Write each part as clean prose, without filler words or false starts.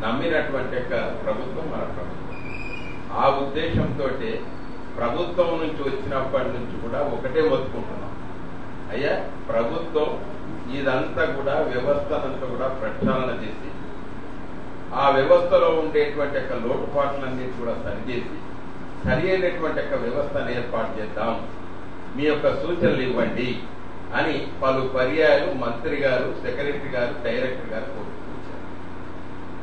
నమ్మినటువంటి ప్రభుత్వం మన ప్రభుత్వం. ఆ ఉద్దేశంతో ప్రభుత్వం నుంచి వచ్చినప్పటి నుంచి కూడా ఒకటే మొత్తుకుంటున్నాం, అయ్యా ప్రభుత్వం ఇదంతా కూడా వ్యవస్థనంతా కూడా ప్రక్షాళన చేసి ఆ వ్యవస్థలో ఉండేటువంటి లోటుపాట్లన్నిటి కూడా సరిచేసి సరి అయినటువంటి వ్యవస్థను ఏర్పాటు చేద్దాం, మీ యొక్క సూచనలు ఇవ్వండి అని పలు పర్యాయాలు మంత్రి గారు, సెక్రటరీ గారు, డైరెక్టర్ గారు కోరుకుంటున్నారు.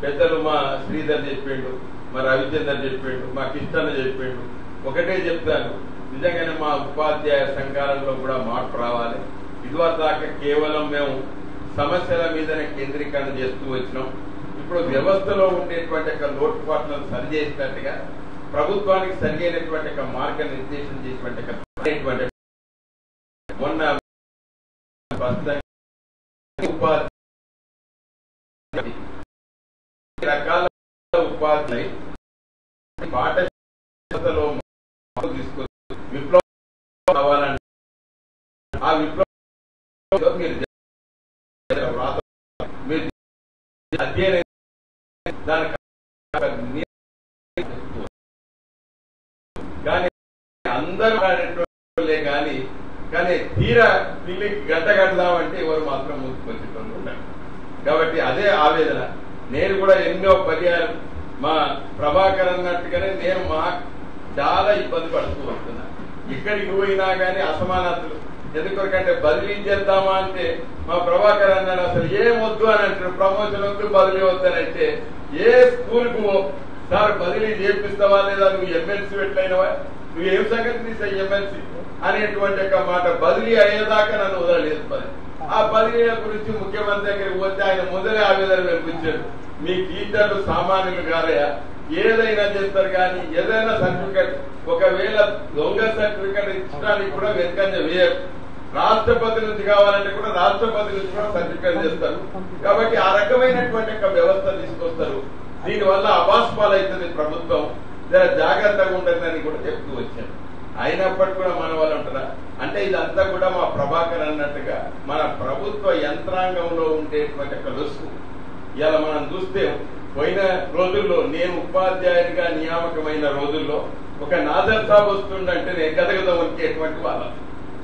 పెద్దలు మా శ్రీధర్ చెప్పిండు, మా రవిచందర్ చెప్పిండు, మా కిష్టన్న చెప్పిండు. ఒకటే చెప్తాను, నిజంగానే మా ఉపాధ్యాయ సంఘాలలో కూడా మార్పు రావాలి. ఇదివరదాకా కేవలం మేము సమస్యల మీదనే కేంద్రీకరణ చేస్తూ వచ్చినాం. ఇప్పుడు వ్యవస్థలో ఉండేటువంటి లోటుపాట్లను సరిచేసినట్టుగా ప్రభుత్వానికి సరి అయినటువంటి మార్గనిర్దేశం చేసేటువంటి మొన్న రకాల ఉపాధి పాఠశాలలో తీసుకొచ్చి విప్లవం కావాలని ఆ విప్లవం మీరు అధ్యయనం కానీ అందరూ కానీ తీరా పిల్లికి గంట కడదామంటే ఎవరు మాత్రం ముందుకొచ్చేటోళ్ళు ఉంటారు. కాబట్టి అదే ఆవేదన. నేను కూడా ఎన్నో పర్యాలు మా ప్రభాకర్ అన్నట్టుగానే నేను చాలా ఇబ్బంది పడుతూ వస్తున్నా. ఇక్కడికి పోయినా కానీ అసమానతలు. ఎందుకంటే బదిలీ చేద్దామా అంటే మా ప్రభాకర్ అన్నాడు అసలు ఏం వద్దు అని అంటారు, ప్రమోషన్ వద్దు బదిలీ వద్దనంటే ఏ స్కూల్కు సార్ బదిలీ చేపిస్తావా లేదా, నువ్వు ఎమ్మెల్సీ ఎట్లయినవా, నువ్వు ఏం సంగతి తీసా ఎమ్మెల్సీ అనేటువంటి మాట బదిలీ అయ్యేదాకా నన్ను వదలలేదు. ఆ బదిలీల గురించి ముఖ్యమంత్రి దగ్గరికి పోతే ఆయన మొదలే ఆవేదన వెలిపించాడు, మీ టీచర్లు సామాన్యులు కాదయా, ఏదైనా చేస్తారు కానీ ఏదైనా సర్టిఫికెట్ ఒకవేళ దొంగ సర్టిఫికెట్ ఇచ్చడానికి కూడా వెనుకంజ వేయరు. రాష్ట్రపతి నుంచి కావాలంటే కూడా రాష్ట్రపతి నుంచి కూడా సర్టిఫికెట్ చేస్తారు. కాబట్టి ఆ రకమైనటువంటి వ్యవస్థ తీసుకొస్తారు. దీనివల్ల అబాస్పాలవుతుంది ప్రభుత్వం, జాగ్రత్తగా ఉంటుందని కూడా చెప్తూ వచ్చాను. అయినప్పటికీ కూడా మన వాళ్ళు అంటారా అంటే ఇదంతా కూడా మా ప్రభాకర్ అన్నట్టుగా మన ప్రభుత్వ యంత్రాంగంలో ఉండేటువంటి లొసుగు. ఇలా మనం చూస్తే పోయిన రోజుల్లో నేను ఉపాధ్యాయునిగా నియామకమైన రోజుల్లో ఒక నాజర్ సాబ్ వస్తుండంటే నేను గదగద వచ్చేటువంటి వాళ్ళ,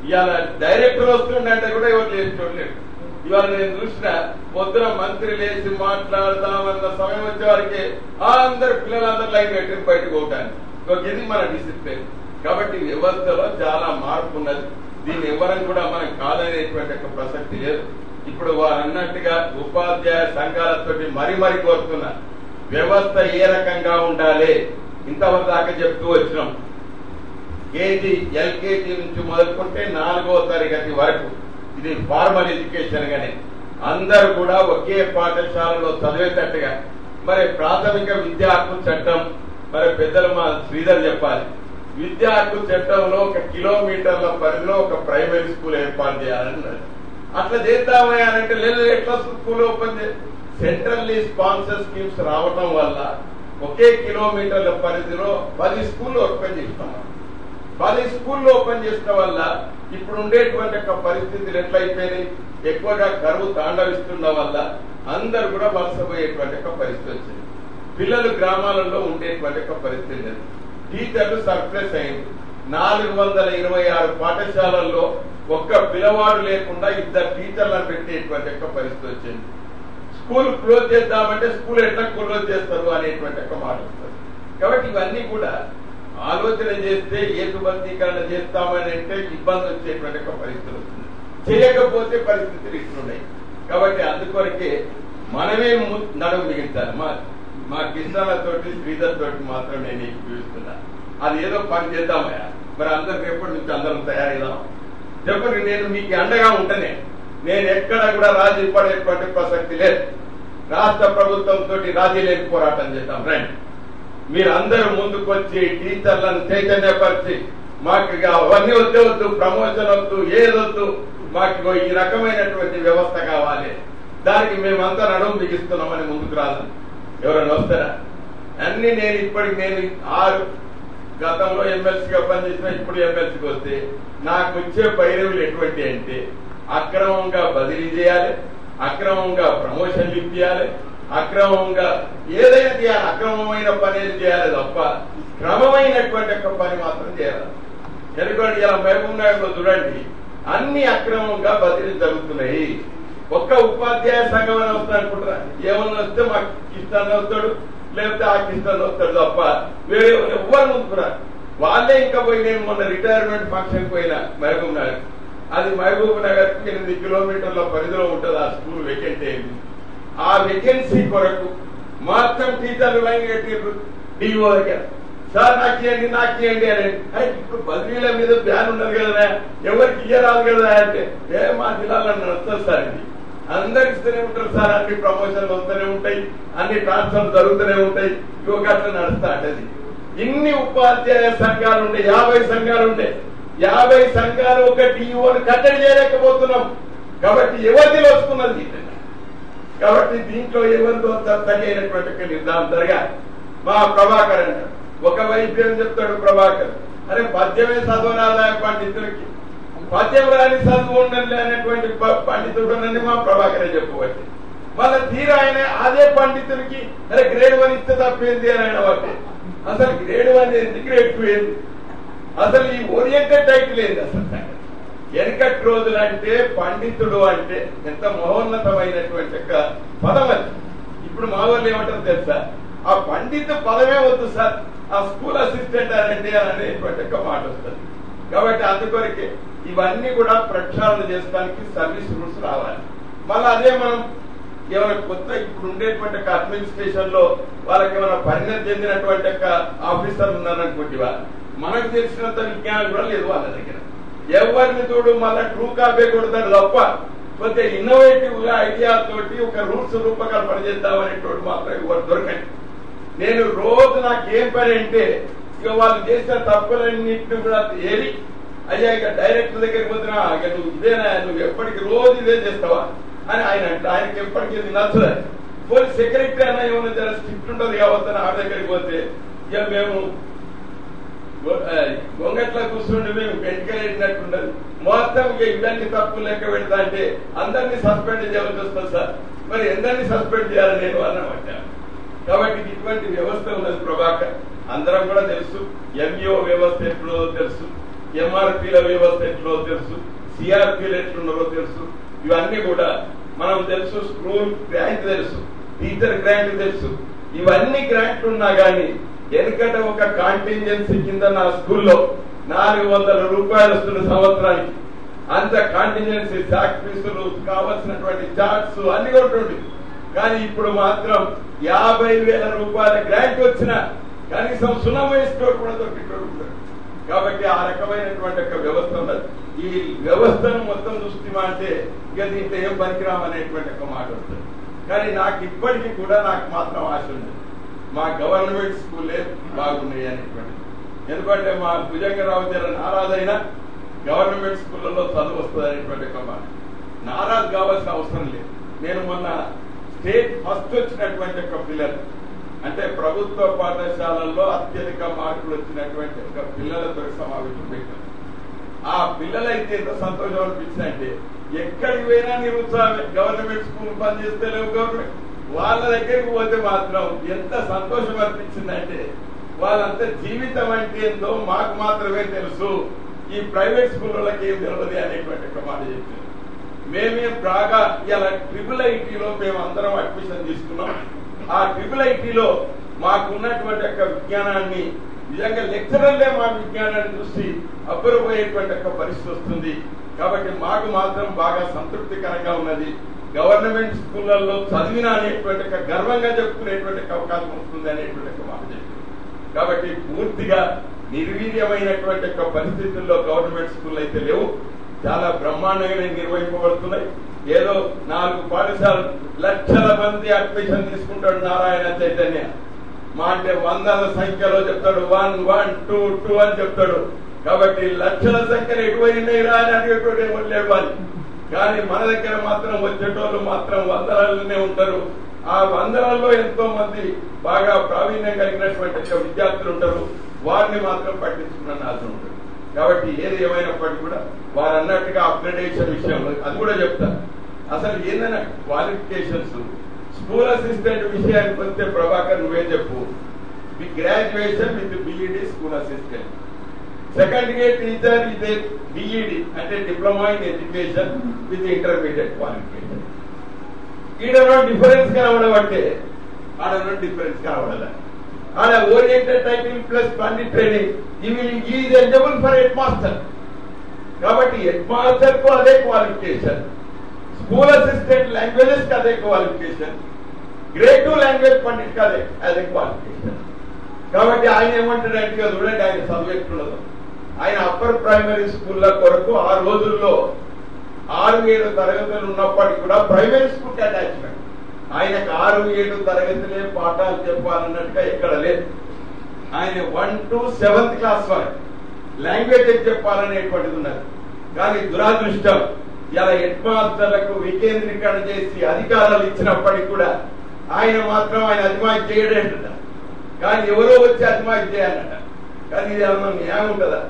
ఇవాళ డైరెక్టర్ వస్తుండంటే కూడా ఎవరు లేచి చూడలేడు. ఇవాళ నేను చూసిన పొద్దున మంత్రి లేచి మాట్లాడదామన్న సమయం వచ్చే వారికి అందరు పిల్లలందరూ లైన్ కట్టి బయటకు పోవటానికి ఇది మన డిసిప్లిన్. కాబట్టి వ్యవస్థలో చాలా మార్పు ఉన్నది. దీన్ని ఎవరం కూడా మనం కాదనేటువంటి ప్రసక్తి లేదు. ఇప్పుడు వారు అన్నట్టుగా ఉపాధ్యాయ సంఘాలతో మరీ కోరుతున్నా, వ్యవస్థ ఏ రకంగా ఉండాలి ఇంతవరకు దాకా చెప్తూ వచ్చినాం. కేజీ ఎల్కేజీ నుంచి మొదలుకుంటే 4వ తరగతి వరకు ఇది ఫార్మల్ ఎడ్యుకేషన్ గానే అందరూ కూడా ఒకే పాఠశాలలో చదివేటట్టుగా మరి ప్రాథమిక విద్యా హక్కు చట్టం మరి పెద్దలు మా శ్రీధర్ చెప్పాలి. విద్యా హక్కు చట్టంలో 1 కిలోమీటర్ల పరిధిలో ఒక ప్రైమరీ స్కూల్ ఏర్పాటు చేయాలన్నారు. అట్లా చేద్దామనంటే లేదు, ఎట్లా school open centrally sponsor schemes రావటం వల్ల 1 కిలోమీటర్ల పరిధిలో 10 స్కూళ్ళు ఓపెన్ చేస్తాం. 10 స్కూళ్ళు ఓపెన్ చేయడం వల్ల ఇప్పుడు ఉండేటువంటి పరిస్థితులు ఎట్లయిపోయినాయి, ఎక్కువగా కరువు తాండవిస్తుండడం వల్ల అందరూ కూడా వలసపోయేటువంటి పరిస్థితి వచ్చింది. పిల్లలు గ్రామాలలో ఉండేటువంటి పరిస్థితి లేదు. టీచర్లు సర్ప్లస్ అయింది. 426 పాఠశాలల్లో ఒక్క పిల్లవాడు లేకుండా 2 టీచర్లను పెట్టేటువంటి పరిస్థితి వచ్చింది. స్కూల్ క్లోజ్ చేద్దామంటే స్కూల్ ఎట్లా క్లోజ్ చేస్తారు అనేటువంటి మాట వస్తుంది. కాబట్టి ఇవన్నీ కూడా ఆలోచన చేస్తే ఏకబద్ధీకరణ చేస్తామని అంటే ఇబ్బంది వచ్చేటువంటి పరిస్థితులు వస్తుంది. చేయకపోతే పరిస్థితులు ఇట్లున్నాయి. కాబట్టి అందుకొరకే మనమే నడుము మిగిల్చాలి. మా కిసాన్లతోటి శ్రీధర్ తోటి మాత్రం నేను చూపిస్తున్నా, అది ఏదో పని చేద్దామయ్యా, మరి అందరికి ఎప్పటి నుంచి అందరం తయారైదాం చెప్పండి. నేను మీకు అండగా ఉంటేనే, నేను ఎక్కడ కూడా రాజీ పడేటువంటి ప్రసక్తి లేదు. రాష్ట్ర ప్రభుత్వంతో రాజీ లేని పోరాటం చేద్దాం రండి. మీరు అందరూ ముందుకొచ్చి టీచర్లను చైతన్యపరిచి మాకు అవన్నీ వద్దు, ప్రమోషన్ వద్దు, ఏదొద్దు, మాకు ఈ రకమైనటువంటి వ్యవస్థ కావాలి, దానికి మేమంతా నడుము బిగిస్తున్నామని ముందుకు రాదు. ఎవరైనా వస్తారా? అన్ని నేను 6 గతంలో ఎమ్మెల్సీగా పనిచేసిన ఇప్పుడు ఎమ్మెల్సీకి వస్తే నాకు వచ్చే పైరవులు ఎటువంటి అంటే అక్రమంగా బదిలీ చేయాలి, అక్రమంగా ప్రమోషన్లు ఇప్పించాలి, అక్రమంగా ఏదైనా చేయాలి, అక్రమమైన పని చేయాలి తప్ప క్రమమైనటువంటి ఒక పని మాత్రం చేయాలి. ఎందుకంటే ఇలా మహబూబ్ నగర్లో చూడండి, అన్ని అక్రమంగా బదిలీ జరుగుతున్నాయి. ఒక్క ఉపాధ్యాయ సంఘం అని వస్తుంది అనుకుంటారా? ఏమన్నా వస్తే మాకు ఇష్టాన్ని వస్తాడు, లేకపోతే ఆ ఇష్టాన్ని వస్తాడు తప్ప వేరే ఎవ్వరు ముందుకురా. వాళ్ళే ఇంకా పోయి, నేను మొన్న రిటైర్మెంట్ ఫంక్షన్ పోయినా మహబూబ్ నగర్, అది మహబూబ్ నగర్ 8 కిలోమీటర్ల పరిధిలో ఉంటుంది. ఆ స్కూల్ వేకెంట్ అయింది. ఆ వేకెన్సీ కొరకు మొత్తం టీచర్లు లైన్ కట్టిండ్రు డిఓ దగ్గర. సార్ నాకు ఇవ్వండి అని. ఇప్పుడు బదిలీల మీద బ్యాన్ ఉన్నది కదా, ఎవరికి ఇయ్యరాదు కదా అంటే, మా జిల్లాలో నడుస్తుంది సార్, ఇది అందరికి ఇస్తూనే ఉంటారు సార్, అన్ని ప్రమోషన్లు వస్తూనే ఉంటాయి, అన్ని ట్రాన్స్ఫర్ జరుగుతూనే ఉంటాయి, ఒక అట్లా నడుస్తా అంటది. ఇన్ని ఉపాధ్యాయ సంఘాలు ఉండే, 50 సంఘాలు ఉండే, 50 సంఘాలు ఒక డిఓని కట్టడి చేయలేకపోతున్నాం. కాబట్టి ఎవరిది వస్తున్నది? కాబట్టి దీంట్లో ఎవరితో తగ్గైనటువంటి నిర్ధారణ జరగాలి. మా ప్రభాకర్ అంటారు, ఒకవైపు ఏం చెప్తాడు ప్రభాకర్, అరే పద్యమే చదవరాదా పండితులకి, పద్యం రాని చదువు ఉండాలి అనేటువంటి పండితుడు మా ప్రభాకరే చెప్పవచ్చు. మళ్ళీ తీరా ఆయన అదే పండితులకి అరే గ్రేడ్ 1 ఇస్తే తప్పేంది అని ఆయన బట్టి, అసలు గ్రేడ్ 1 ఏంది, గ్రేడ్ 2 ఏంది, అసలు ఈ ఓరియంటెడ్ టైటిల్ ఏంది? అసలు వెనకటి రోజులు అంటే పండితుడు అంటే ఎంత మహోన్నతమైనటువంటి పదం అది. ఇప్పుడు మా వాళ్ళు ఏమంటారు తెలుసా, ఆ పండిత పదమే వద్దు సార్, ఆ స్కూల్ అసిస్టెంట్ అనండి అనేటువంటి మాట వస్తుంది. కాబట్టి అందుకొరకే ఇవన్నీ కూడా ప్రక్షాళన చేసుకోవడానికి సర్వీస్ రూల్స్ రావాలి. మళ్ళీ అదే మనం ఏమైనా కొత్త ఇప్పుడు ఉండేటువంటి అడ్మినిస్ట్రేషన్ లో వాళ్ళకి ఏమైనా పరిణతి చెందినటువంటి ఆఫీసర్లు ఉన్నారనుకోండి, మనకు తెలిసినంత విజ్ఞానం కూడా లేదు వాళ్ళ దగ్గర. ఎవరిని చూడు మళ్ళీ ట్రూ కాపీ కొడతాడు తప్ప కొంచెం ఇన్నోవేటివ్ గా ఐడియా తోటి ఒక రూల్స్ రూపకల్పన చేద్దామనేటువంటి మాత్రం ఎవరు దొరకండి. నేను రోజు నాకేం పని అంటే ఇక వాళ్ళు చేసిన తప్పులన్నింటినీ కూడా ఏరి అయ్యా ఇక డైరెక్టర్ దగ్గరికి పోతున్నా, ఇక నువ్వు ఇదేనా, నువ్వు ఎప్పటికి రోజు ఇదే చేస్తావా అని ఆయన అంటే, ఆయనకి ఎప్పటికీ ఇది నచ్చదు. పోలీస్ సెక్రటరీ అయినా ఏమైనా జర స్ట్రిక్ట్ ఉంటుంది కావచ్చు ఆ దగ్గరికి పోతే, ఇక మేము గొంగట్లా కూర్చుండి మేము వెంటకెళ్ళినట్టుండదు, మొత్తం ఇక ఇవన్నీ తప్పు లెక్క పెడతా అంటే అందరినీ సస్పెండ్ చేయాల్సి వస్తుంది సార్. మరి ఎందరినీ సస్పెండ్ చేయాలని నేను అన్నమాట. కాబట్టి ఇటువంటి వ్యవస్థ ఉన్నది ప్రభాకర్, అందరం కూడా తెలుసు. ఎంఈఓ వ్యవస్థ ఎట్లున్నదో తెలుసు, ఎంఆర్పీల వ్యవస్థ ఎట్లున్నదో తెలుసు, సిఆర్పీలు ఎట్లున్నారో తెలుసు. ఇవన్నీ కూడా మనం తెలుసు. స్కూల్ గ్రాంట్ తెలుసు, టీచర్ గ్రాంట్ తెలుసు. ఇవన్నీ గ్రాంట్లు ఉన్నా గానీ వెనుకట ఒక కాంటింజెన్సీ కింద నా స్కూల్లో 400 రూపాయలు వస్తున్న సంవత్సరానికి. అంత కాంటింజెన్సీ చాక్ పీసులు కావాల్సినటువంటి చార్ట్స్ అన్ని కొట్టుండి. కానీ ఇప్పుడు మాత్రం 50,000 రూపాయల గ్రాంట్ వచ్చిన కనీసం సున్నమై స్టోర్ కూడా దొరికేటోడు. కాబట్టి ఆ రకమైనటువంటి వ్యవస్థ ఉన్నది. ఈ వ్యవస్థను మొత్తం చూస్తున్నా అంటే ఇక దీంట్లో ఏం పనికిరామనేటువంటి ఒక మాట వస్తుంది. కానీ నాకు ఇప్పటికీ కూడా నాకు మాత్రం ఆశ ఉంది, మా గవర్నమెంట్ స్కూలే బాగున్నాయి అనేటువంటి. ఎందుకంటే మా భుజంగరావు జర నారాజైనా గవర్నమెంట్ స్కూళ్లలో చదువు వస్తుంది అనేటువంటి ఒక మాట. నారాజు కావాల్సిన అవసరం లేదు. నేను మొన్న స్టేట్ ఫస్ట్ వచ్చినటువంటి ఒక పిల్లలు, అంటే ప్రభుత్వ పాఠశాలల్లో అత్యధిక మార్కులు వచ్చినటువంటి ఒక పిల్లలతో సమావేశం పెట్టాను. ఆ పిల్లలైతే ఎంత సంతోషం అనిపించిందంటే, ఎక్కడికి పోయినా నిరుత్సాహమే. గవర్నమెంట్ స్కూల్ పనిచేస్తే లేవు గవర్నమెంట్, వాళ్ళ దగ్గరికి పోతే మాత్రం ఎంత సంతోషం అనిపించిందంటే, వాళ్ళంతా జీవితం అంటే ఏందో మాకు మాత్రమే తెలుసు, ఈ ప్రైవేట్ స్కూళ్ళకి ఏం తెలియదు అనేటువంటి ఒక మాట చెప్పారు. మేమేం బాగా ఇలా IIITలో మేము అందరం అడ్మిషన్ తీసుకున్నాం. ఆ IIITలో మాకున్నటువంటి యొక్క విజ్ఞానాన్ని నిజంగా లెక్చరర్లే మా విజ్ఞానాన్ని చూసి అబ్బురపోయేటువంటి ఒక పరిస్థితి వస్తుంది. కాబట్టి మాకు మాత్రం బాగా సంతృప్తికరంగా ఉన్నది. గవర్నమెంట్ స్కూళ్లలో చదివిన అనేటువంటి గర్వంగా చెప్పుకునేటువంటి అవకాశం వస్తుంది అనేటువంటి మాట చెప్పింది. కాబట్టి పూర్తిగా నిర్వీర్యమైనటువంటి పరిస్థితుల్లో గవర్నమెంట్ స్కూల్ అయితే లేవు, చాలా బ్రహ్మాండంగా నిర్వహింపబడుతున్నాయి. ఏదో 4 పాఠశాలలు లక్షల మంది అడ్మిషన్ తీసుకుంటాడు నారాయణ చైతన్య. మా అంటే వందల సంఖ్యలో చెప్తాడు, 1 1 2 2 అని చెప్తాడు. కాబట్టి లక్షల సంఖ్యలు ఎటువైనాయి రా అని అడిగేటోడు ఏమో లేవు అని. కానీ మన దగ్గర మాత్రం వచ్చేటోళ్ళు మాత్రం వందలలోనే ఉంటారు. ఆ వందలలో ఎంతో మంది బాగా ప్రావీణ్యం కలిగినటువంటి విద్యార్థులు ఉంటారు. వారిని మాత్రం పట్టించుకున్న అవసరం ఉంటుంది. కాబట్టి ఏది ఏమైనప్పటికీ కూడా వారు అన్నట్టుగా అప్గ్రేడేషన్ విషయంలో అది కూడా చెప్తారు. అసలు ఏందన్నా క్వాలిఫికేషన్స్ స్కూల్ అసిస్టెంట్ విషయానికి వస్తే ప్రభాకర్ నువ్వే చెప్పు. Graduation with BEd school assistant, second year teacher ఇది బిఈడి అంటే diploma in education with intermediate qualification. ఈడనో డిఫరెన్స్ కనవడం అంటే ఆడనో డిఫరెన్స్ కనవడదా. ఆడ oriented title plus pandit training is eligible for head master. కాబట్టి హెడ్ మాస్టర్ కు అదే క్వాలిఫికేషన్, స్కూల్ అసిస్టెంట్ లాంగ్వేజెస్ కి అదే క్వాలిఫికేషన్, గ్రేడ్ 2 లాంగ్వేజ్ పండిట్ కి అదే క్వాలిఫికేషన్. కాబట్టి ఆయన ఏమంటాడంటే చూడండి ఆయన చదువు ఎట్లున్నదో. ఆయన అప్పర్ ప్రైమరీ స్కూళ్ళ కొరకు ఆ రోజుల్లో 6-7 తరగతులు ఉన్నప్పటికీ కూడా ప్రైమరీ స్కూల్ కి అటాచ్మెంట్. ఆయనకు 6-7 తరగతులే పాఠాలు చెప్పాలన్నట్టుగా ఎక్కడ లేదు. ఆయన 1 to 7th క్లాస్ వరకు లాంగ్వేజెస్ చెప్పాలనేటువంటిది ఉన్నది. కానీ దురాదృష్టం ఇలా హెడ్ మాస్టర్లకు వికేంద్రీకరణ చేసి అధికారాలు ఇచ్చినప్పటికీ కూడా ఆయన మాత్రం ఆయన అజమాయి చేయడేట. కానీ ఎవరో వచ్చి అజమాయి చేయాలట. కానీ ఇది ఏమన్నా న్యాయం ఉంటుందా?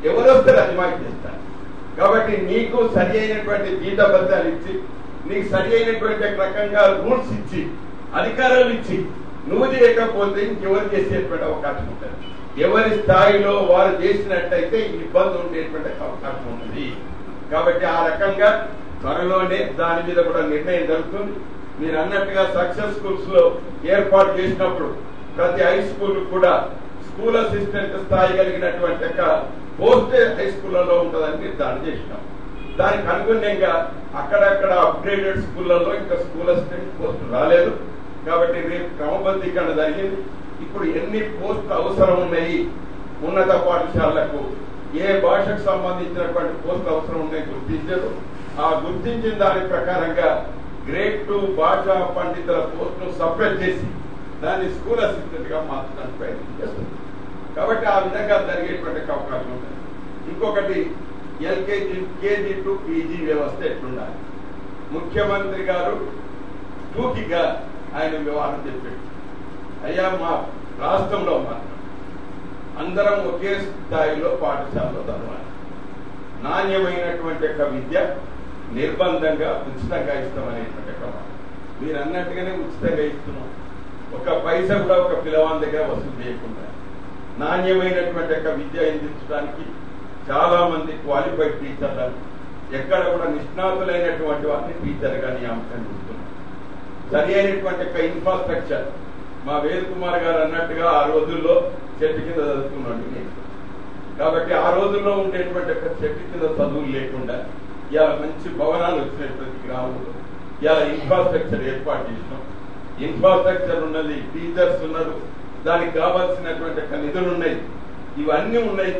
ఎవరు వస్తారు అజమాయి చేస్తారు. కాబట్టి నీకు సరి అయినటువంటి జీతబద్ధాలు ఇచ్చి, నీకు సరి అయినటువంటి రకంగా రూల్స్ ఇచ్చి, అధికారాలు ఇచ్చి నువ్వు చేయకపోతే ఇంకెవరు చేసేటువంటి అవకాశం ఉంటుంది. ఎవరి స్థాయిలో వారు చేసినట్టయితే ఇబ్బంది ఉండేటువంటి అవకాశం ఉంటుంది. కాబట్టి ఆ రకంగా త్వరలోనే దాని మీద కూడా నిర్ణయం జరుగుతుంది. మీరు అన్నట్టుగా సక్సెస్ స్కూల్స్ లో ఏర్పాటు చేసినప్పుడు ప్రతి హై స్కూల్ కూడా స్కూల్ అసిస్టెంట్ స్థాయి కలిగినటువంటి పోస్ట్ హై స్కూళ్లలో ఉంటుందని నిర్ధారణ చేసినాం. దానికి అనుగుణంగా అక్కడక్కడ అప్గ్రేడెడ్ స్కూళ్లలో ఇంకా స్కూల్ అసిస్టెంట్ పోస్టులు రాలేదు. కాబట్టి రేపు క్రమబద్ధీకరణ జరిగింది. ఇప్పుడు ఎన్ని పోస్టులు అవసరం ఉన్నాయి, ఉన్నత పాఠశాలలకు ఏ భాషకు సంబంధించినటువంటి పోస్టులు అవసరం ఉన్నాయి గుర్తించారు. ఆ గుర్తించిన దాని ప్రకారంగా గ్రేడ్ 2 భాషా పండితుల పోస్టును సపరేట్ చేసి దాన్ని స్కూల్ అసిస్టెంట్ గా మార్చడానికి ప్రయత్నం చేస్తుంది. కాబట్టి ఆ విధంగా జరిగేటువంటి అవకాశం ఉంటుంది. ఇంకొకటి ఎల్కేజీ కేజీ టు పీజీ వ్యవస్థ ఎట్లుండాలి. ముఖ్యమంత్రి గారు టూకిగా ఆయన వ్యవహారం చెప్పాడు. అయ్యా మా రాష్ట్రంలో మాత్రం అందరం ఒకే స్థాయిలో పాఠశాలలో చదవాలి. నాణ్యమైనటువంటి విద్య నిర్బంధంగా ఉచితంగా ఇస్తామనేటువంటి మీరు అన్నట్టుగానే ఉచితంగా ఇస్తున్నాం. ఒక పైసా కూడా ఒక పిల్లవాని దగ్గర వసూలు చేయకుండా నాణ్యమైనటువంటి విద్య అందించడానికి చాలా మంది క్వాలిఫైడ్ టీచర్లను ఎక్కడ కూడా నిష్ణాతులైనటువంటి వారిని టీచర్గా నియామకం చేస్తున్నాం. సరి అయినటువంటి ఇన్ఫ్రాస్ట్రక్చర్ మా వేద్ కుమార్ గారు అన్నట్టుగా ఆ రోజుల్లో చెట్టు కింద చదువుకున్నాడు నేను. కాబట్టి ఆ రోజుల్లో ఉండేటువంటి చెట్టు కింద చదువులు లేకుండా ఇలా మంచి భవనాలు వచ్చినాయి ప్రతి గ్రామంలో. ఇలా ఇన్ఫ్రాస్ట్రక్చర్ ఏర్పాటు చేసినాం. ఇన్ఫ్రాస్ట్రక్చర్ ఉన్నది, టీచర్స్ ఉన్నారు, దానికి కావాల్సినటువంటి నిధులు ఉన్నాయి, ఇవన్నీ ఉన్నాయి.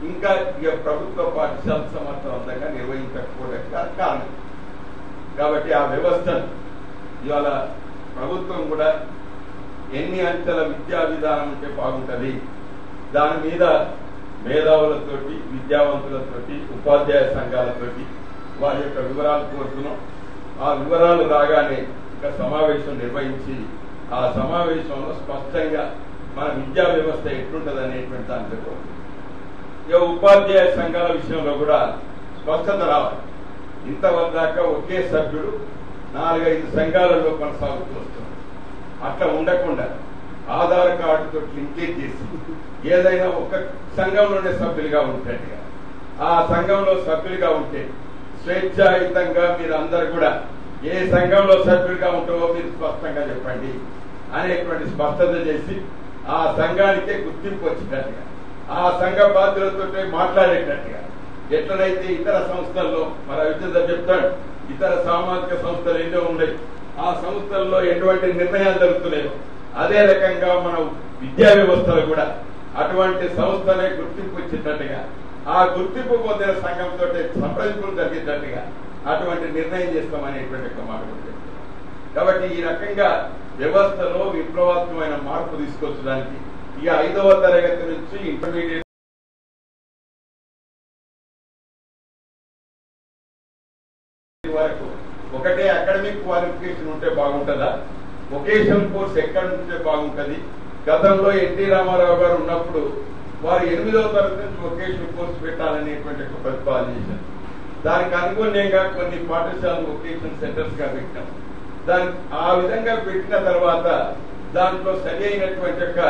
ఇంకా ఇక ప్రభుత్వ పాఠశాల సమర్థవంతంగా నిర్వహించకపోవడానికి కారణం. కాబట్టి ఆ వ్యవస్థను ఇవాళ ప్రభుత్వం కూడా ఎన్ని అంచెల విద్యా విధానం ఉంటే బాగుంటుంది, దాని మీద మేధావులతోటి, విద్యావంతులతోటి, ఉపాధ్యాయ సంఘాలతోటి వారి యొక్క వివరాలు కోరుతున్నాం. ఆ వివరాలు రాగానే ఒక సమావేశం నిర్వహించి ఆ సమావేశంలో స్పష్టంగా మన విద్యా వ్యవస్థ ఎట్లుంటది అనేటువంటి దాంట్లో ఇక ఉపాధ్యాయ సంఘాల విషయంలో కూడా స్పష్టత రావాలి. ఇంతవరకు దాకా ఒకే సభ్యుడు 4-5 సంఘాలలో కొనసాగుతూ వస్తున్నాడు. అట్లా ఉండకుండా ఆధార్ కార్డుతో లింకేజ్ చేసి ఏదైనా ఒక సంఘంలోనే సభ్యులుగా ఉంటట్టుగా, ఆ సంఘంలో సభ్యులుగా ఉంటే స్వేచ్ఛాయుతంగా మీరు అందరు కూడా ఏ సంఘంలో సభ్యులుగా ఉంటావో మీరు స్పష్టంగా చెప్పండి అనేటువంటి స్పష్టత చేసి ఆ సంఘానికే గుర్తింపు వచ్చేటట్టుగా, ఆ సంఘ బాధ్యులతో మాట్లాడేటట్టుగా, ఎట్లనైతే ఇతర సంస్థల్లో మన విద్య చెప్తాడు ఇతర సామాజిక సంస్థలు ఎన్నో ఉన్నాయి, ఆ సంస్థల్లో ఎటువంటి నిర్ణయాలు జరుగుతున్నాయో అదే రకంగా మన విద్యా వ్యవస్థలు కూడా అటువంటి సంస్థలే గుర్తింపు ఇచ్చేటట్టుగా, ఆ గుర్తింపు పొందిన సంఘంతో సంప్రదింపులు జరిగేటట్టుగా అటువంటి నిర్ణయం చేస్తామనేటువంటి ఒక మాట ఉంటుంది. కాబట్టి ఈ రకంగా వ్యవస్థలో విప్లవాత్మకమైన మార్పు తీసుకొచ్చడానికి ఇక 5వ తరగతి నుంచి ఇంటర్మీడియట్ వరకు ఒకటే అకాడమిక్ క్వాలిఫికేషన్ ఉంటే బాగుంటుందా, వొకేషనల్ కోర్స్ ఎక్కడ ఉంటే బాగుంటుంది. గతంలో ఎన్టీ రామారావు గారు ఉన్నప్పుడు వారు 8వ తరగతి నుంచి వొకేషనల్ కోర్స్ పెట్టాలనేటువంటి ఒక ప్రతిపాదన చేశారు. దానికి అనుగుణంగా కొన్ని పాఠశాలలు వొకేషనల్ సెంటర్స్ గా పెట్టాం. దాని ఆ విధంగా పెట్టిన తర్వాత దాంట్లో సరి అయినటువంటి యొక్క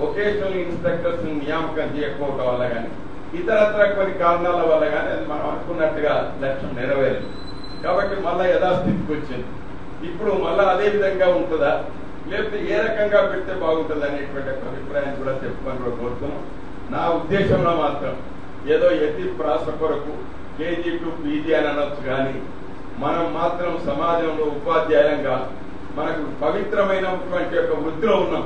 వొకేషనల్ ఇన్స్ట్రక్టర్స్ నియామకం చేయకపోవటం వల్ల కానీ ఇతరత్ర కొన్ని కారణాల వల్ల కానీ అది మనం అనుకున్నట్టుగా లక్ష్యం నెరవేరింది. కాబట్టి మళ్ళా యథాస్థితికి వచ్చింది. ఇప్పుడు మళ్ళా అదే విధంగా ఉంటుందా లేకపోతే ఏ రకంగా పెడితే బాగుంటుంది అనేటువంటి అభిప్రాయం కూడా చెప్పుకొని కూడా కోరుతున్నాం. నా ఉద్దేశంలో మాత్రం ఏదో ఎత్తి ప్రాస కొరకు కేజీ టు పీజీ అని అనొచ్చు, కానీ మనం మాత్రం సమాజంలో ఉపాధ్యాయులంగా మనకు పవిత్రమైనటువంటి యొక్క వృత్తిలో ఉన్నాం.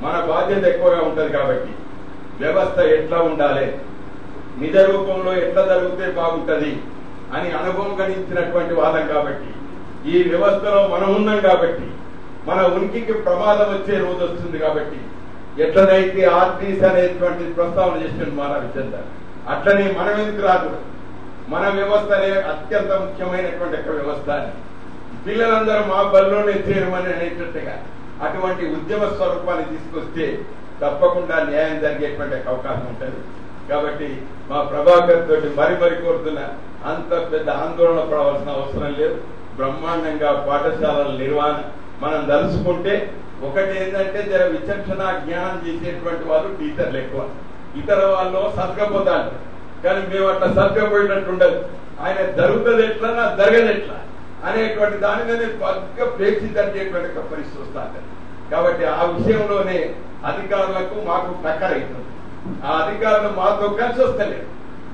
మన బాధ్యత ఎక్కువగా ఉంటుంది. కాబట్టి వ్యవస్థ ఎట్లా ఉండాలి, నిజ రూపంలో ఎట్లా జరిగితే బాగుంటది అని అనుభవం గణించినటువంటి వాదం. కాబట్టి ఈ వ్యవస్థలో మనం ఉన్నాం కాబట్టి మన ఉనికికి ప్రమాదం వచ్చే రోజు వస్తుంది. కాబట్టి ఎట్లనైతే ఆర్టీసీ అనేటువంటి ప్రస్తావన చేసిన మన విద్య అట్లనే మనం ఎందుకు రాదు, మన వ్యవస్థ అత్యంత ముఖ్యమైనటువంటి ఒక వ్యవస్థ అని పిల్లలందరూ మా బల్లోనే చేరమని అనేటట్టుగా అటువంటి ఉద్యమ స్వరూపాన్ని తీసుకొస్తే తప్పకుండా న్యాయం జరిగేటువంటి అవకాశం ఉంటుంది. కాబట్టి మా ప్రభాకర్ తోటి మరి కోరుతున్న అంత పెద్ద ఆందోళన పడవలసిన అవసరం లేదు. బ్రహ్మాండంగా పాఠశాలల నిర్వహణ మనం దలుచుకుంటే ఒకటి ఏంటంటే జర విచక్షణ జ్ఞానం చేసేటువంటి వాళ్ళు టీచర్లు ఎక్కువ, ఇతర వాళ్ళు సర్గపోతారు. కానీ మేము అట్లా సర్గపోయినట్టు ఉండదు. ఆయన జరుగుతుంది ఎట్లా నా జరగదు ఎట్లా అనేటువంటి దాని మీద పక్క ప్రేక్షి జరిగేటువంటి పరిస్థితి వస్తారు. కాబట్టి ఆ విషయంలోనే అధికారులకు మాకు టక్కర్ అవుతుంది. ఆ అధికారులు మాతో కలిసి వస్తలేదు.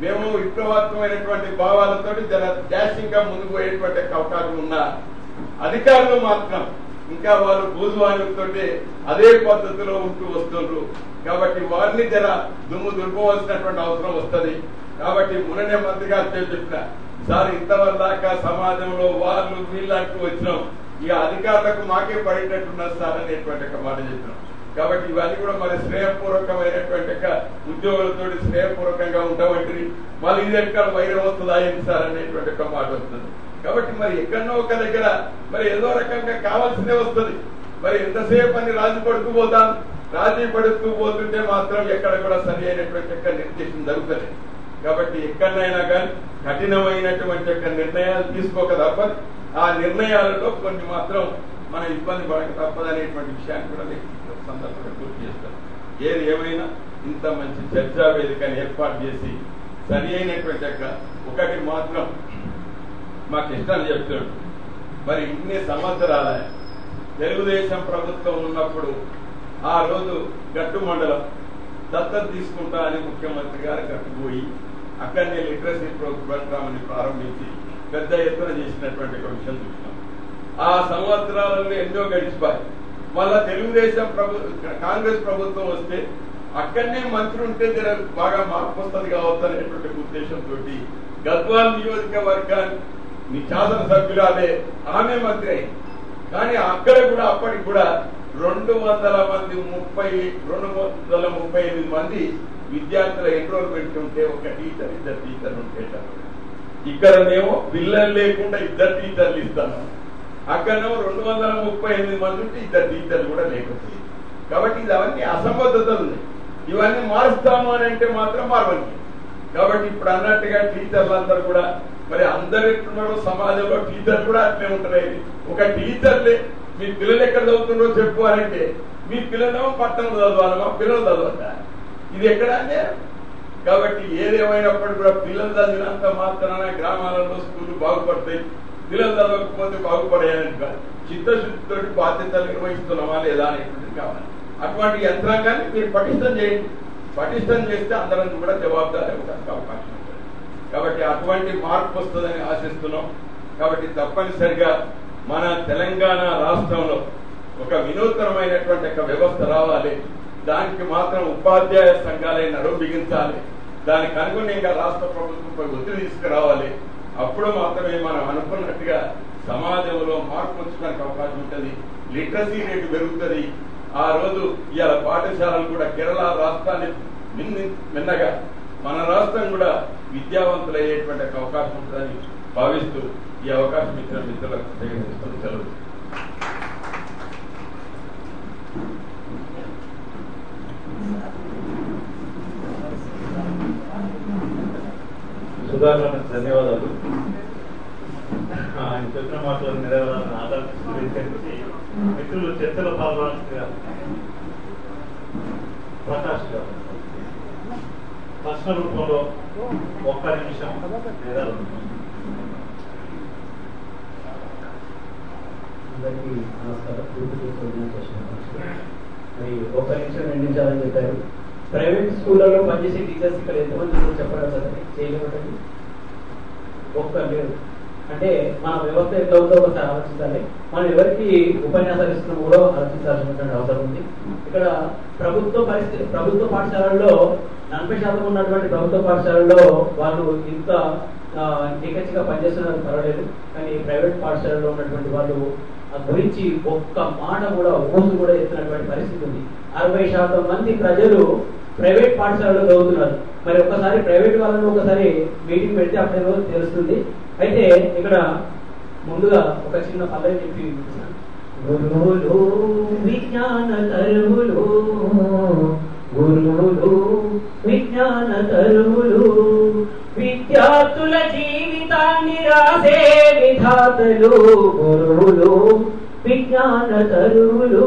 మేము విప్లవాత్మకమైనటువంటి భావాలతో జర డాషింగ్ గా ముందుకు పోయేటువంటి అవకాశం ఉన్న అధికారులు మాత్రం ఇంకా వాళ్ళు భూజువాణులతో అదే పద్ధతిలో ఉంటూ వస్తున్నారు. కాబట్టి వారిని జర దుమ్ము దుర్పవలసినటువంటి అవసరం వస్తుంది. కాబట్టి ముననే మంత్రి గారు చెప్పిన సార్ ఇంతవరదాకా సమాజంలో వాళ్ళు వీళ్ళంటూ వచ్చినాం, ఇక అధికారులకు మాకే పడేటట్టున్నారు సార్ అనేటువంటి ఒక మాట చెప్పినాం. కాబట్టి ఇవన్నీ కూడా మరి స్నేహపూర్వకమైనటువంటి ఉద్యోగులతో స్నేహపూర్వకంగా ఉంటామంటే మళ్ళీ ఇది ఎక్కడ వైరం వస్తుందా ఏంటి సార్ అనేటువంటి ఒక మాట వస్తుంది. కాబట్టి మరి ఎక్కడనో ఒక దగ్గర మరి ఏదో రకంగా కావాల్సిందే వస్తుంది. మరి ఎంతసేపు అని రాజీ పడుతూ పోతాను, రాజీ పడుతూ పోతుంటే మాత్రం ఎక్కడ కూడా సరి అయినటువంటి యొక్క నిర్దేశం జరుగుతుంది. కాబట్టి ఎక్కడైనా కానీ కఠినమైనటువంటి యొక్క నిర్ణయాలు తీసుకోక తప్పదు. ఆ నిర్ణయాలలో కొన్ని మాత్రం మన ఇబ్బంది పడక తప్పదనేటువంటి విషయాన్ని కూడా సందర్భంగా గుర్తు చేస్తాం. ఏది ఏమైనా ఇంత మంచి చర్చా వేదికను ఏర్పాటు చేసి సరి అయినటువంటి యొక్క ఒకటి మాత్రం మాకు ఇష్టాలు చెప్తున్నాడు. మరి ఇన్ని సంవత్సరాల తెలుగుదేశం ప్రభుత్వం ఉన్నప్పుడు ఆ రోజు గట్టు మండలం దత్తత తీసుకుంటా అని ముఖ్యమంత్రి గారు గట్టుపోయి అక్కడనే లిటరసీ ప్రోగ్రామ్ ప్రారంభించి పెద్ద ఎత్తున చేసినటువంటి ఒక విషయం చూసినాం. ఆ సంవత్సరాలలో ఎన్నో గడిచిపోయి మళ్ళా తెలుగుదేశం కాంగ్రెస్ ప్రభుత్వం వస్తే అక్కడనే మంత్రి ఉంటే బాగా మార్పు వస్తుంది కావచ్చు అనేటువంటి ఉద్దేశంతో గద్వాల్ నియోజకవర్గాన్ని శాసనసభ్యురాలే ఆమె మంత్రి అయింది. కానీ అక్కడ కూడా అప్పటికి కూడా 238 మంది విద్యార్థుల ఎన్రోల్మెంట్ ఉంటే ఒక టీచర్ ఇద్దరు టీచర్లు ఉండేటారు. ఇక్కడనేమో పిల్లలు లేకుండా ఇద్దరు టీచర్లు ఇస్తాను, అక్కడనేమో 238 మంది ఉంటే ఇద్దరు టీచర్లు కూడా లేకపోయింది. కాబట్టి ఇవన్నీ అసంబద్ధతలు ఉన్నాయి. ఇవన్నీ మారుస్తాము అని అంటే మాత్రం మారవండి. కాబట్టి ఇప్పుడు అన్నట్టుగా టీచర్లందరూ కూడా మరి అందరు ఎట్లున్నారో సమాజంలో టీచర్లు కూడా అట్లే ఉంటారు. ఒక టీచర్లే మీ పిల్లలు ఎక్కడ చదువుతున్నారో చెప్పుకోవాలంటే మీ పిల్లలేమో పట్టణం చదవాలి, మా పిల్లలు చదవద్దా? ఇది ఎక్కడ అంటే కాబట్టి ఏదేమైనప్పుడు కూడా పిల్లలు చదివినంత మాత్రాన గ్రామాలలో స్కూళ్లు బాగుపడతాయి, పిల్లలు చదవకపోతే బాగుపడేయాలని కాదు. చిత్తశుద్ధితో బాధ్యతలు నిర్వహిస్తున్నామా లేదా అనేటువంటిది కావాలి. అటువంటి యంత్రాంగాన్ని మీరు పటిష్టం చేయండి. పటిష్టం చేస్తే అందరం కూడా జవాబుదారీ అవ్వడానికి అవకాశం ఉంటుంది. కాబట్టి అటువంటి మార్పు వస్తుందని ఆశిస్తున్నాం. కాబట్టి తప్పనిసరిగా మన తెలంగాణ రాష్ట్రంలో ఒక వినూత్నమైనటువంటి ఒక వ్యవస్థ రావాలి. దానికి మాత్రం ఉపాధ్యాయ సంఘాలే నడుం బిగించాలి. దానికి అనుగుణంగా రాష్ట్ర ప్రభుత్వంపై ఒత్తిడి తీసుకురావాలి. అప్పుడు మాత్రమే మనం అనుకున్నట్టుగా సమాజంలో మార్పు వచ్చడానికి అవకాశం ఉంటుంది. లిటరసీ రేటు పెరుగుతుంది. ఆ రోజు ఇవాళ పాఠశాలలు కూడా కేరళ రాష్ట్రాన్ని మిన్నగా మన రాష్ట్రం కూడా విద్యావంతులయ్యేటువంటి అవకాశం ఉంటుందని భావిస్తూ ఈ అవకాశం ఇచ్చిన మిత్రులకు సెలవు. సుధాకర్ ధన్యవాదాలు. ఆయన చెప్పిన మాటలు నెరవేరాలని ఆకాంక్షిస్తూ వ్యక్తించి మిత్రులు చర్చలో పాల్గొనాల్సిందిగా ప్రకాష్ గారు ప్రశ్న రూపంలో 1 నిమిషం లేదా 2 నిమిషాలు. అందరికీ నమస్కారం. మరి 1 నిమిషం 2 నిమిషాలని చెప్పారు. ప్రైవేట్ స్కూళ్ళలో పనిచేసే టీచర్స్ ఇక్కడ ఎంతమంది చెప్పడం చదివి చేయలేమండి. ఒక్కరు అంటే మన వ్యవస్థ ఎట్లా ఉందో ఒకసారి ఆలోచించాలి. మనం ఎవరికి ఉపన్యాసాలు ఇస్తున్నాం కూడా ఆలోచించాల్సినటువంటి అవసరం ఉంది. ఇక్కడ ప్రభుత్వ పాఠశాలల్లో 40% ఉన్నటువంటి ప్రభుత్వ పాఠశాలల్లో వాళ్ళు ఇంత ఏకచ్చిగా పనిచేస్తున్నారు పర్వాలేదు. కానీ ప్రైవేట్ పాఠశాలలో ఉన్నటువంటి వాళ్ళు గురించి ఒక్క మాట కూడా ఊసు కూడా ఎత్తినటువంటి పరిస్థితి ఉంది. 60% మంది ప్రజలు ప్రైవేట్ పాఠశాలలో చదువుతున్నారు. మరి ఒకసారి ప్రైవేట్ వాళ్ళను ఒకసారి మీటింగ్ పెడితే అప్పుడే తెలుస్తుంది. అయితే ఇక్కడ ముందుగా ఒక చిన్న పల్లవి చెప్పి గురువులు విజ్ఞాన తరువులు, గురువులు విజ్ఞాన తరువులు, విద్యార్థుల జీవితాన్ని రాసే విధాతలు, గురువులు విజ్ఞాన తరువులు.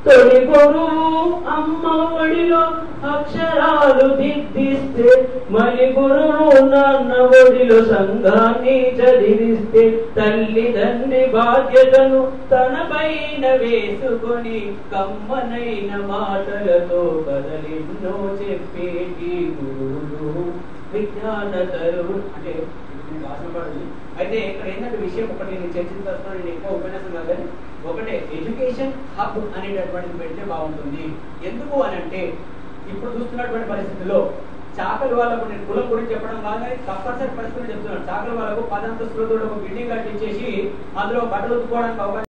తొలి గురువు అమ్మ ఒడిలో అక్షరాలు దిద్దిస్తే, మరి గురువు నాన్న ఒడిలో సంఘాన్ని చదివిస్తే, తల్లిదండ్రి బాధ్యతను తన పైన వేసుకొని కమ్మనైన మాటలతో కథలెన్నో చెప్పేటి గురువులు విజ్ఞాన తరువులు. అంటే అయితే ఇక్కడ ఏంటంటే విషయం ఒకటి నేను చర్చించాల్సిన, నేను ఎక్కువ ఉపన్యాసం కాదని ఒకటే ఎడ్యుకేషన్ హబ్ అనేటటువంటిది పెడితే బాగుంటుంది. ఎందుకు అని అంటే ఇప్పుడు చూస్తున్నటువంటి పరిస్థితుల్లో చాకలి వాళ్ళకు, నేను కులం గురించి చెప్పడం కాదు, తప్పనిసరి పరిస్థితులు చెప్తున్నాను. చాకలి వాళ్ళకు 10 అంతస్తులతో ఒక బిల్డింగ్ కట్టించేసి అందులో బట్టలు ఉతుకోవడానికి అవకాశం